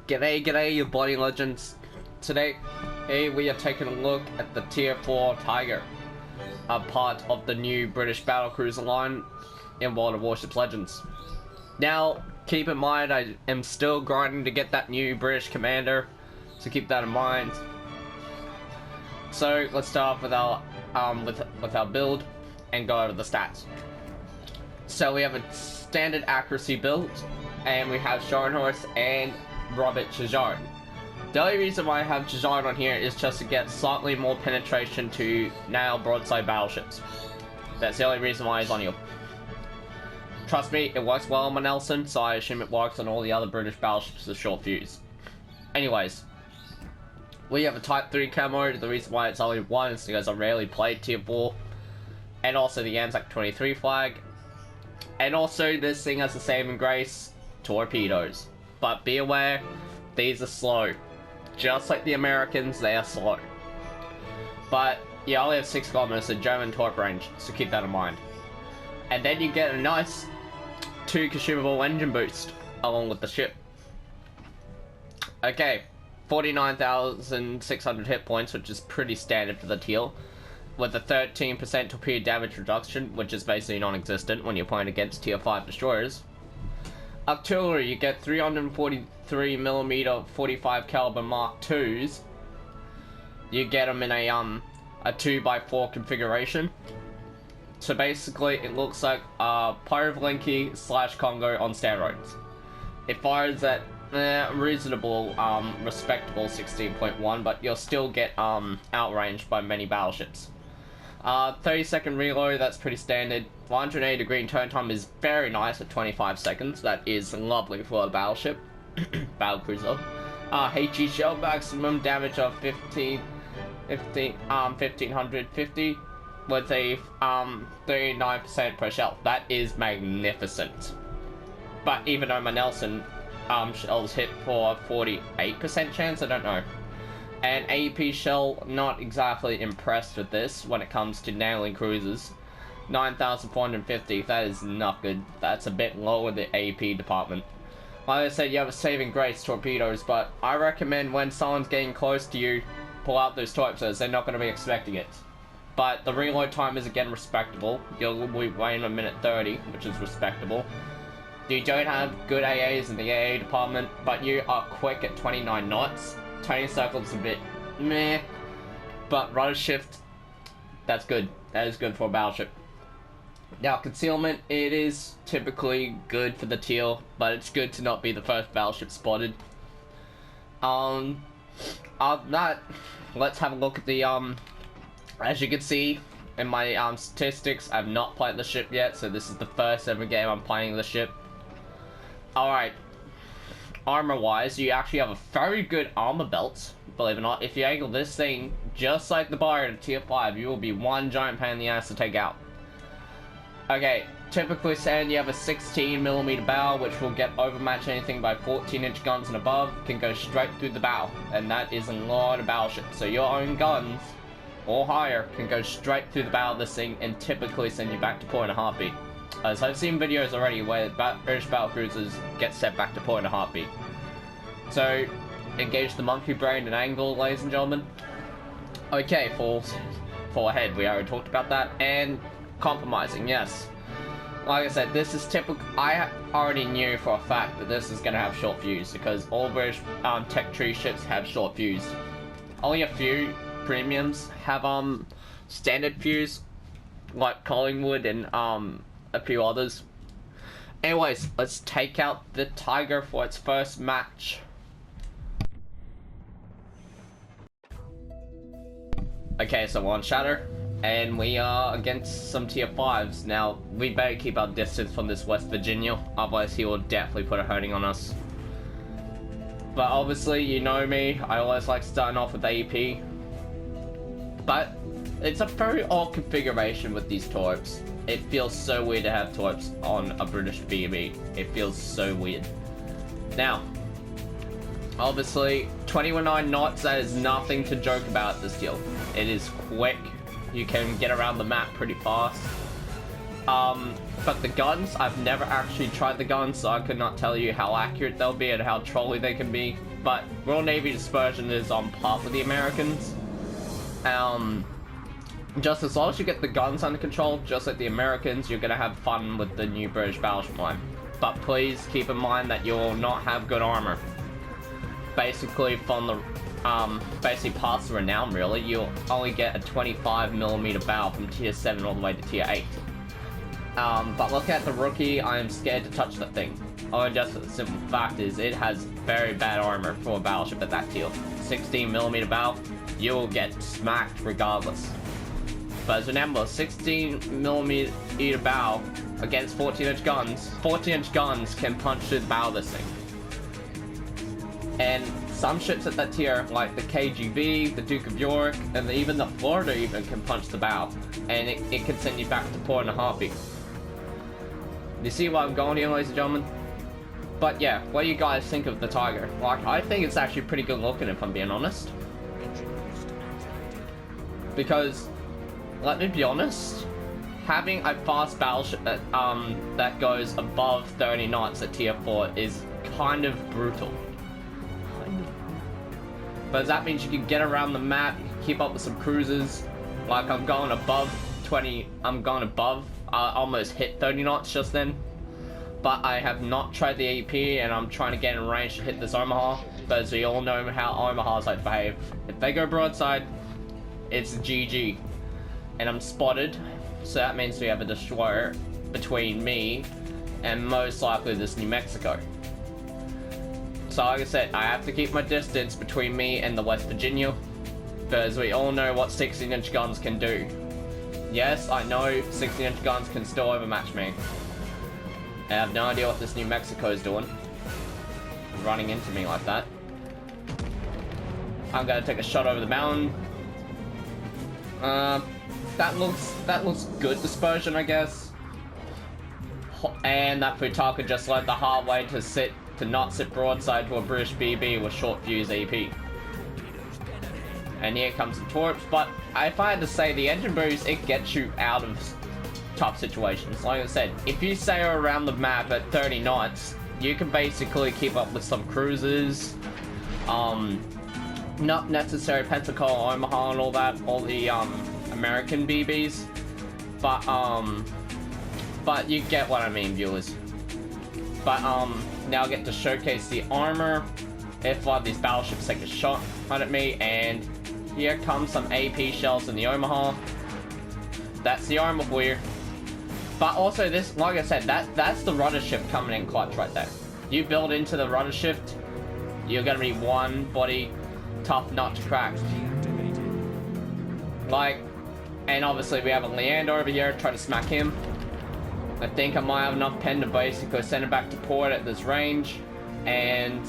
G'day, you bloody legends. Today, we are taking a look at the Tier 4 Tiger, a part of the new British battlecruiser line in World of Warships Legends. Now, keep in mind, I am still grinding to get that new British commander, so keep that in mind. So, let's start off with our build and go over the stats. So, we have a standard accuracy build, and we have Scharnhorst and Robert Chajard. The only reason why I have Chajard on here is just to get slightly more penetration to nail broadside battleships. That's the only reason why he's on here. Trust me, it works well on my Nelson, so I assume it works on all the other British battleships with short fuse. Anyways, we have a Type 3 camo. The reason why it's only one is because I rarely played Tier 4. And also the Anzac 23 flag. And also this thing has the saving grace, torpedoes. But be aware, these are slow. Just like the Americans, they are slow. But you only have 6 kilometers of German torp range, so keep that in mind. And then you get a nice 2 consumable engine boost along with the ship. Okay, 49,600 hit points, which is pretty standard for the teal, with a 13% torpedo damage reduction, which is basically non-existent when you're playing against Tier 5 destroyers. Artillery, you get 343mm 45 caliber Mark IIs. You get them in a 2x4 configuration. So basically, it looks like Pyrovalinki / Congo on steroids. It fires at reasonable, respectable 16.1, but you'll still get outranged by many battleships. 30-second reload, that's pretty standard. 180 degree turn time is very nice at 25 seconds. That is lovely for a battleship. Battlecruiser. HE shell maximum damage of 1550 with a 39% per shell. That is magnificent. But even though my Nelson shells hit for 48% chance, I don't know. And AEP shell, not exactly impressed with this when it comes to nailing cruisers. 9,450, that is not good. That's a bit lower the AEP department. Like I said, you have a saving grace, torpedoes, but I recommend when someone's getting close to you, pull out those torpedoes. They're not going to be expecting it. But the reload time is again respectable. You'll be waiting a minute 30, which is respectable. You don't have good AAs in the AA department, but you are quick at 29 knots. Turning circle's a bit meh, but rudder shift, that's good. That is good for a battleship. Now, concealment, it is typically good for the teal, but it's good to not be the first battleship spotted. Other than that, let's have a look at the, as you can see in my statistics, I've not played the ship yet, so this is the first ever game I'm playing the ship. Alright. Armor-wise, you actually have a very good armor belt, believe it or not. If you angle this thing just like the bar in Tier 5, you will be one giant pain in the ass to take out. Okay, typically saying you have a 16mm bow, which will get overmatch anything by 14-inch guns and above, can go straight through the bow, and that is a lot of battleships. So your own guns, or higher, can go straight through the bow of this thing and typically send you back to port in a heartbeat. As I've seen videos already where British battlecruisers get sent back to port in a heartbeat. So, engage the monkey brain and angle, ladies and gentlemen. Okay, fall ahead, we already talked about that. And compromising, yes. Like I said, this is typical. I already knew for a fact that this is going to have short fuse, because all British tech tree ships have short fuse. Only a few premiums have standard fuse, like Collingwood and a few others. Anyways, let's take out the Tiger for its first match. Okay, so we're on Shatter, and we are against some Tier 5s. Now, we better keep our distance from this West Virginia, otherwise he will definitely put a hurting on us. But obviously, you know me, I always like starting off with AEP. But it's a very odd configuration with these torps. It feels so weird to have torps on a British BB. It feels so weird. Now, obviously, 29 knots, that is nothing to joke about this deal. It is quick. You can get around the map pretty fast. But the guns, I've never actually tried the guns, so I could not tell you how accurate they'll be and how trolly they can be. But Royal Navy dispersion is on par with the Americans. Just as long as you get the guns under control, just like the Americans, you're gonna have fun with the new British battleship line. But please keep in mind that you'll not have good armor. Basically, from the basically past the Renown, really, you'll only get a 25mm bow from tier 7 all the way to tier 8. But look at the Rookie, I am scared to touch that thing. Oh, just the simple fact is, it has very bad armor for a battleship at that tier. 16mm bow, you will get smacked regardless. But remember, 16mm bow against 14-inch guns. 14-inch guns can punch through the bow of this thing. And some ships at that tier, like the KGB, the Duke of York, and even the Florida even can punch the bow. And it can send you back to port in a heartbeat. You see where I'm going here, ladies and gentlemen? But yeah, what do you guys think of the Tiger? Like, I think it's actually pretty good looking, if I'm being honest. Because, let me be honest, having a fast battleship that goes above 30 knots at tier 4 is kind of brutal. But that means you can get around the map, you can keep up with some cruisers. Like, I'm going above 20, I'm going above, I almost hit 30 knots just then. But I have not tried the AP, and I'm trying to get in range to hit this Omaha. But as we all know how Omahas like to behave. If they go broadside, it's GG. And I'm spotted, so that means we have a destroyer between me and most likely this New Mexico. So like I said, I have to keep my distance between me and the West Virginia, because we all know what 16-inch guns can do. Yes, I know 16-inch guns can still overmatch me. I have no idea what this New Mexico is doing, running into me like that. I'm gonna take a shot over the mountain. That looks good dispersion, I guess. And that Futaka just led the hard way to not sit broadside to a British BB with short fuse AP. And here comes the torps, but if I had to say, the engine boost, it gets you out of tough situations. Like I said, if you sail around the map at 30 knots, you can basically keep up with some cruisers. Not necessarily Pensacola, Omaha, and all that, all the American BBs, but you get what I mean, viewers. But now I get to showcase the armor. If one of these battleships take a shot at me, and here comes some AP shells in the Omaha. That's the armor for you. But also this, like I said, that's the rudder shift coming in clutch right there. You build into the rudder shift, you're gonna be one body tough nut to crack. Like, and obviously we have a Leander over here, try to smack him. I think I might have enough pen to basically send it back to port at this range. And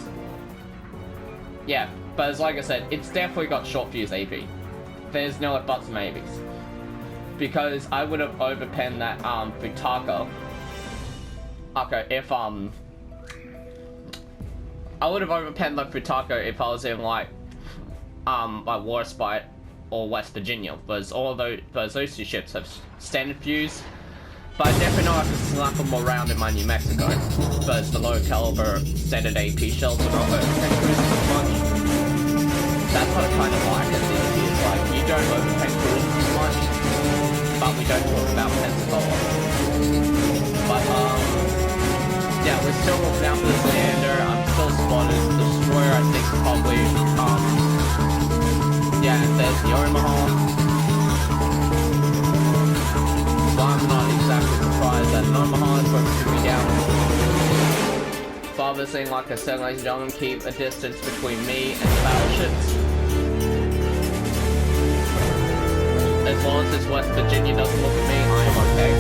yeah, but as like I said, it's definitely got short fuse AP. There's no buts and maybes. Because I would have overpenned that Futaka. Okay, if I would have overpenned the Futaka if I was in like Warspite or West Virginia, because all of those two ships have standard fuse. But I definitely know I can slap them around in my New Mexico, because the low caliber standard AP shells are not overpen cruisers as much. That's what I kind of like at the AP, is like, you don't overpen cruisers as much, but we don't talk about Pensacola. But yeah, we're still looking out for this Leander. I'm still spotted. The destroyer, I think, probably yeah, and there's the Omaha. So I'm not exactly surprised that an Omaha is going to shoot me down. So obviously, like I said, ladies and gentlemen, keep a distance between me and the battleships. As long as this West Virginia doesn't look at me, I am okay.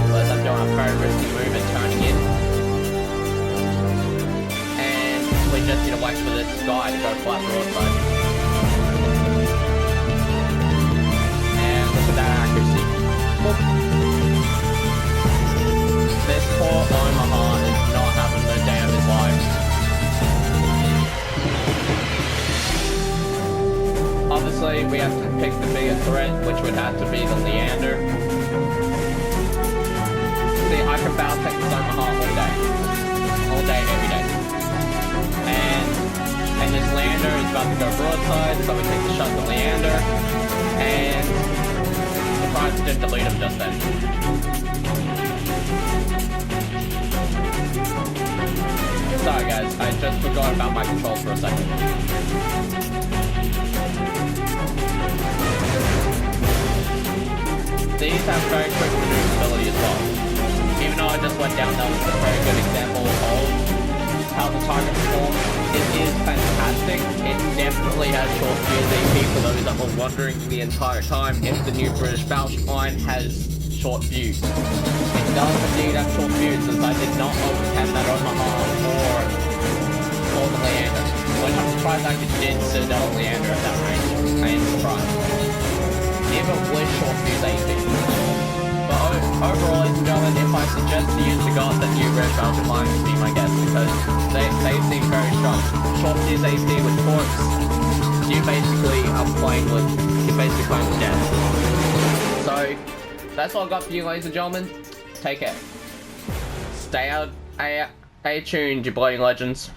Unless I'm doing a very risky move and turning in. And we just need to wait for this guy to go flat broadside. For that accuracy. This poor Omaha is not having the day of his life. Obviously, we have to pick the bigger threat, which would have to be the Leander. is Omaha all day. All day, every day. And this lander is about to go broadside, so we take the shot to Leander. And surprised it didn't delete him just then. Sorry guys, I just forgot about my controls for a second. These have very quick maneuverability as well. Even though I just went down, that was a very good example of how the Tiger performs. It is fantastic. It definitely has short fuse AP for those that were wondering the entire time if the new British battleship line has short fuse. It does indeed have short fuse, as I did not always have that on Omaha or the Leander. Which I'm surprised I actually did Citadel Leander at that range. I am surprised. If it was short fuse AP. But overall, ladies and gentlemen, if I suggest to you to go up the new British battleship line, would be my guess, because they seem very strong. Short fuse AP with torques, you basically are playing with death. So that's all I got for you, ladies and gentlemen. Take care. Stay tuned, you bloody legends.